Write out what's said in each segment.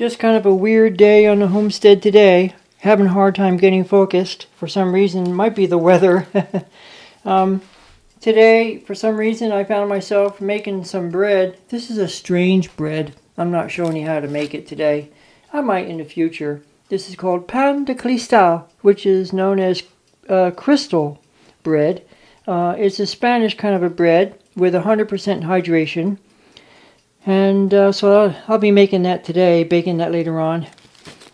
Just kind of a weird day on the homestead today. Having a hard time getting focused for some reason. It might be the weather. Today, for some reason, I found myself making some bread. This is a strange bread. I'm not showing you how to make it today. I might in the future. This is called pan de cristal, which is known as crystal bread. It's a Spanish kind of a bread with 100% hydration. And so I'll be making that today, baking that later on.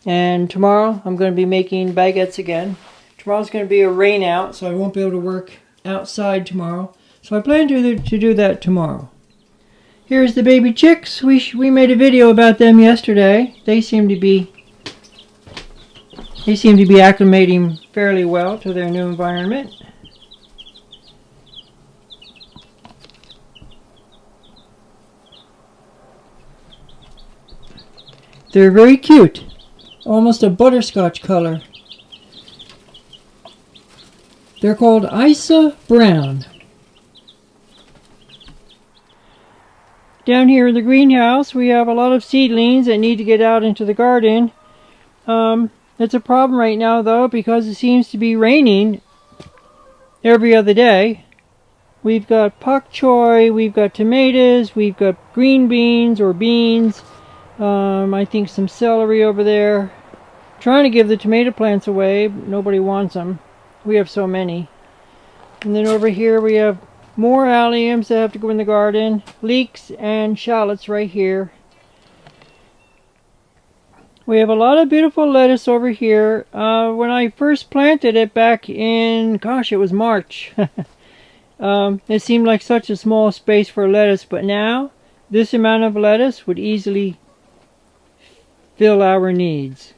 And tomorrow I'm going to be making baguettes again. Tomorrow's going to be a rain out, so I won't be able to work outside tomorrow. So I plan to do that tomorrow. Here's the baby chicks. We made a video about them yesterday. They seem to be acclimating fairly well to their new environment. They're very cute. Almost a butterscotch color. They're called Isa Brown. Down here in the greenhouse we have a lot of seedlings that need to get out into the garden. It's a problem right now though because it seems to be raining every other day. We've got pak choi, we've got tomatoes, we've got green beans or beans. I think some celery over there. Trying to give the tomato plants away. Nobody wants them. We have so many. And then over here we have more alliums that have to go in the garden. Leeks and shallots right here. We have a lot of beautiful lettuce over here. When I first planted it back in, gosh, it was March. It seemed like such a small space for lettuce, but now this amount of lettuce would easily fill our needs.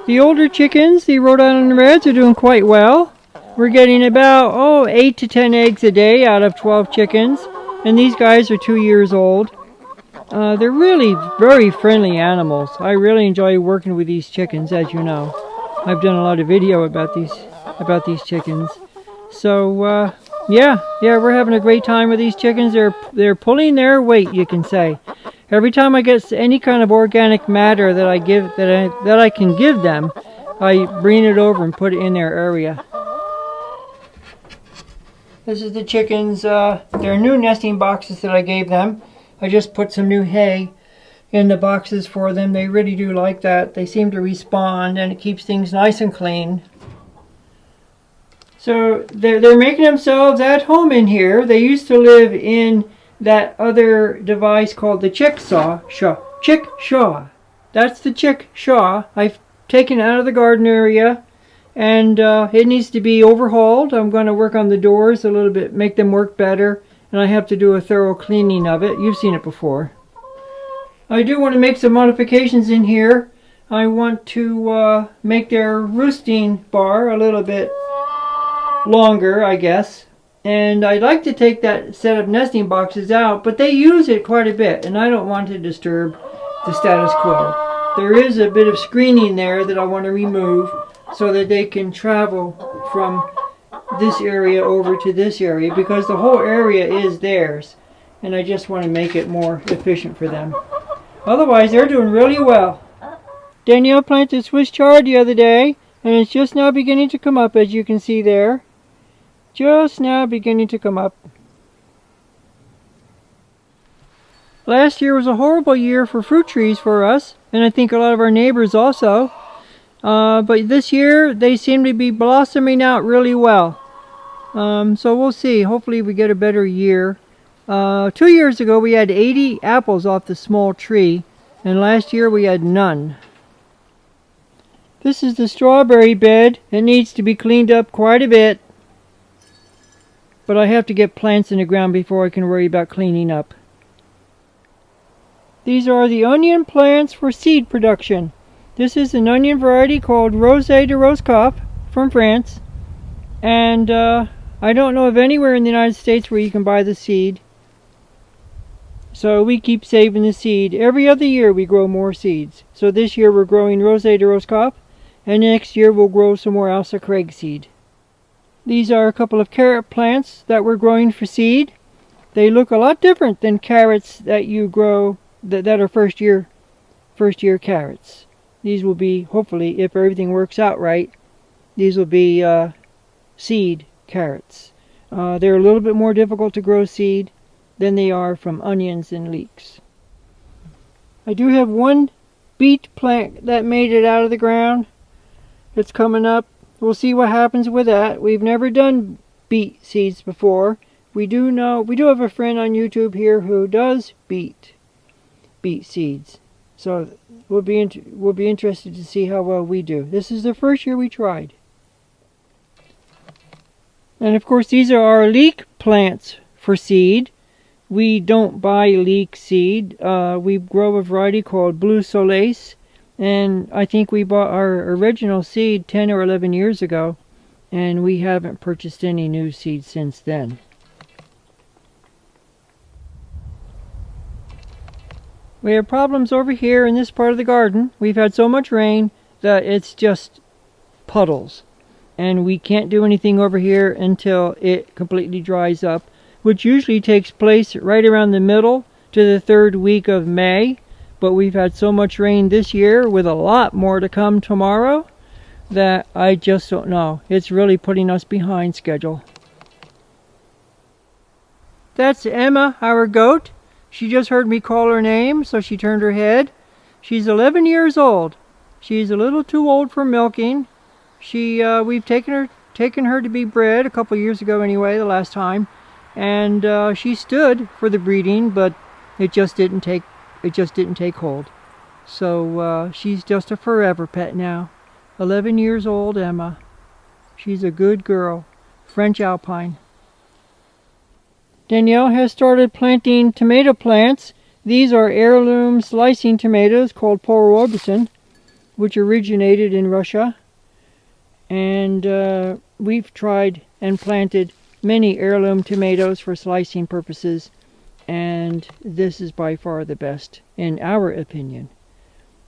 The older chickens, the Rhode Island Reds, are doing quite well. We're getting about 8 to 10 eggs a day out of 12 chickens, and these guys are 2 years old. They're really very friendly animals. I really enjoy working with these chickens, as you know. I've done a lot of video about these chickens. So yeah, we're having a great time with these chickens. They're pulling their weight, you can say. Every time I get any kind of organic matter that I can give them, I bring it over and put it in their area. This is the chickens, their new nesting boxes that I gave them. I just put some new hay in the boxes for them. They really do like that. They seem to respond and it keeps things nice and clean. So they're making themselves at home in here. They used to live in that other device called the chickshaw. That's the chickshaw. I've taken it out of the garden area and it needs to be overhauled. I'm going to work on the doors a little bit, make them work better, and I have to do a thorough cleaning of it. You've seen it before. I do want to make some modifications in here. I want to make their roosting bar a little bit longer, I guess. And I'd like to take that set of nesting boxes out, but they use it quite a bit, and I don't want to disturb the status quo. There is a bit of screening there that I want to remove so that they can travel from this area over to this area, because the whole area is theirs, and I just want to make it more efficient for them. Otherwise, they're doing really well. Danielle planted Swiss chard the other day, and it's just now beginning to come up, as you can see there. Just now beginning to come up. Last year was a horrible year for fruit trees for us, and I think a lot of our neighbors also. But this year they seem to be blossoming out really well. So we'll see. Hopefully we get a better year. 2 years ago we had 80 apples off the small tree, and last year we had none. This is the strawberry bed. It needs to be cleaned up quite a bit. But I have to get plants in the ground before I can worry about cleaning up. These are the onion plants for seed production. This is an onion variety called Rosé de Roscoff from France. And I don't know of anywhere in the United States where you can buy the seed. So we keep saving the seed. Every other year we grow more seeds. So this year we're growing Rosé de Roscoff. And next year we'll grow some more Ailsa Craig seed. These are a couple of carrot plants that we're growing for seed. They look a lot different than carrots that you grow that are first year first year carrots. These will be, hopefully, if everything works out right, these will be seed carrots. They're a little bit more difficult to grow seed than they are from onions and leeks. I do have one beet plant that made it out of the ground. It's coming up. We'll see what happens with that. We've never done beet seeds before. We do have a friend on YouTube here who does beet seeds. So we'll be interested to see how well we do. This is the first year we tried. And of course these are our leek plants for seed. We don't buy leek seed. We grow a variety called Blue Solace, and I think we bought our original seed 10 or 11 years ago, and we haven't purchased any new seeds since then. We have problems over here in this part of the garden. We've had so much rain that it's just puddles, and we can't do anything over here until it completely dries up, which usually takes place right around the middle to the 3rd week of May. But we've had so much rain this year, with a lot more to come tomorrow, that I just don't know. It's really putting us behind schedule. That's Emma, our goat. She just heard me call her name, so she turned her head. She's 11 years old. She's a little too old for milking. We've taken her to be bred a couple years ago anyway, the last time. And she stood for the breeding, but it just didn't take hold. So she's just a forever pet now. 11 years old, Emma. She's a good girl. French Alpine. Danielle has started planting tomato plants. These are heirloom slicing tomatoes called Paul Robeson, which originated in Russia. And we've tried and planted many heirloom tomatoes for slicing purposes, and this is by far the best in our opinion.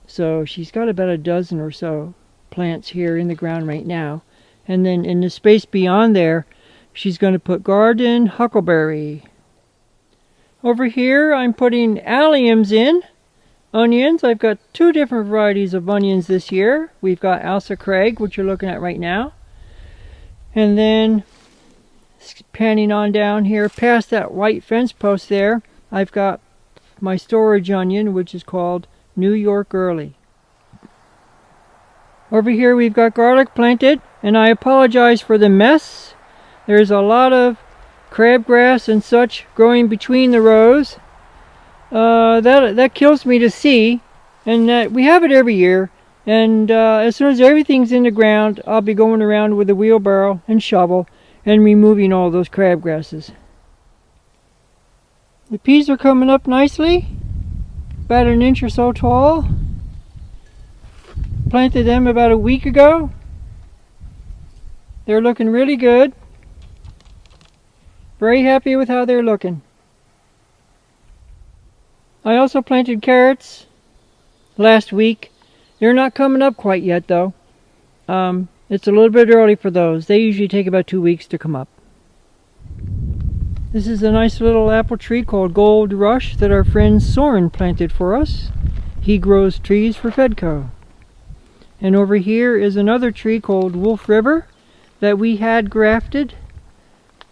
So she's got about a dozen or so plants here in the ground right now, and then in the space beyond there she's going to put garden huckleberry. Over here I'm putting alliums in, onions. I've got 2 different varieties of onions this year. We've got Ailsa Craig, which you're looking at right now, and then panning on down here past that white fence post there, I've got my storage onion, which is called New York Early. Over here we've got garlic planted, and I apologize for the mess. There's a lot of crabgrass and such growing between the rows. That kills me to see, and we have it every year. And as soon as everything's in the ground, I'll be going around with a wheelbarrow and shovel and removing all those crabgrasses. The peas are coming up nicely, about 1 inch or so tall. Planted them about a week ago. They're looking really good. Very happy with how they're looking. I also planted carrots last week. They're not coming up quite yet though. It's a little bit early for those. They usually take about 2 weeks to come up. This is a nice little apple tree called Gold Rush that our friend Soren planted for us. He grows trees for Fedco. And over here is another tree called Wolf River that we had grafted,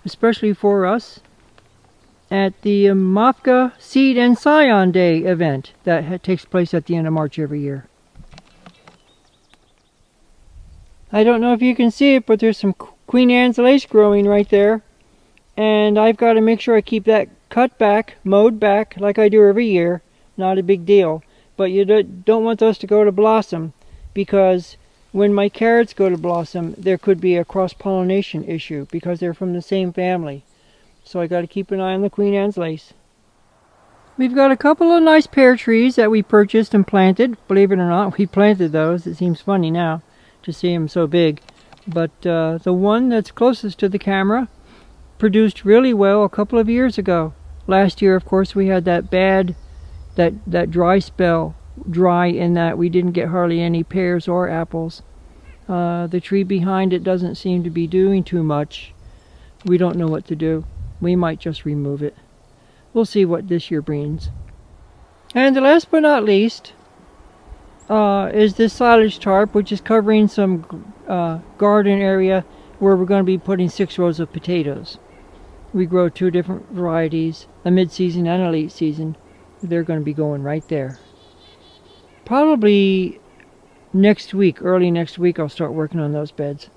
especially for us, at the Mafka Seed and Scion Day event that takes place at the end of March every year. I don't know if you can see it, but there's some Queen Anne's lace growing right there. And I've got to make sure I keep that cut back, mowed back, like I do every year. Not a big deal. But you don't want those to go to blossom, because when my carrots go to blossom, there could be a cross-pollination issue, because they're from the same family. So I got to keep an eye on the Queen Anne's lace. We've got a couple of nice pear trees that we purchased and planted. Believe it or not, we planted those. It seems funny now to see them so big. But the one that's closest to the camera produced really well a couple of years ago. Last year, of course, we had that bad, that dry spell, dry in that we didn't get hardly any pears or apples. The tree behind it doesn't seem to be doing too much. We don't know what to do. We might just remove it. We'll see what this year brings. And last but not least, is this silage tarp, which is covering some garden area where we're going to be putting 6 rows of potatoes. We grow 2 different varieties, a mid-season and a late season. They're going to be going right there. Probably next week, early next week, I'll start working on those beds.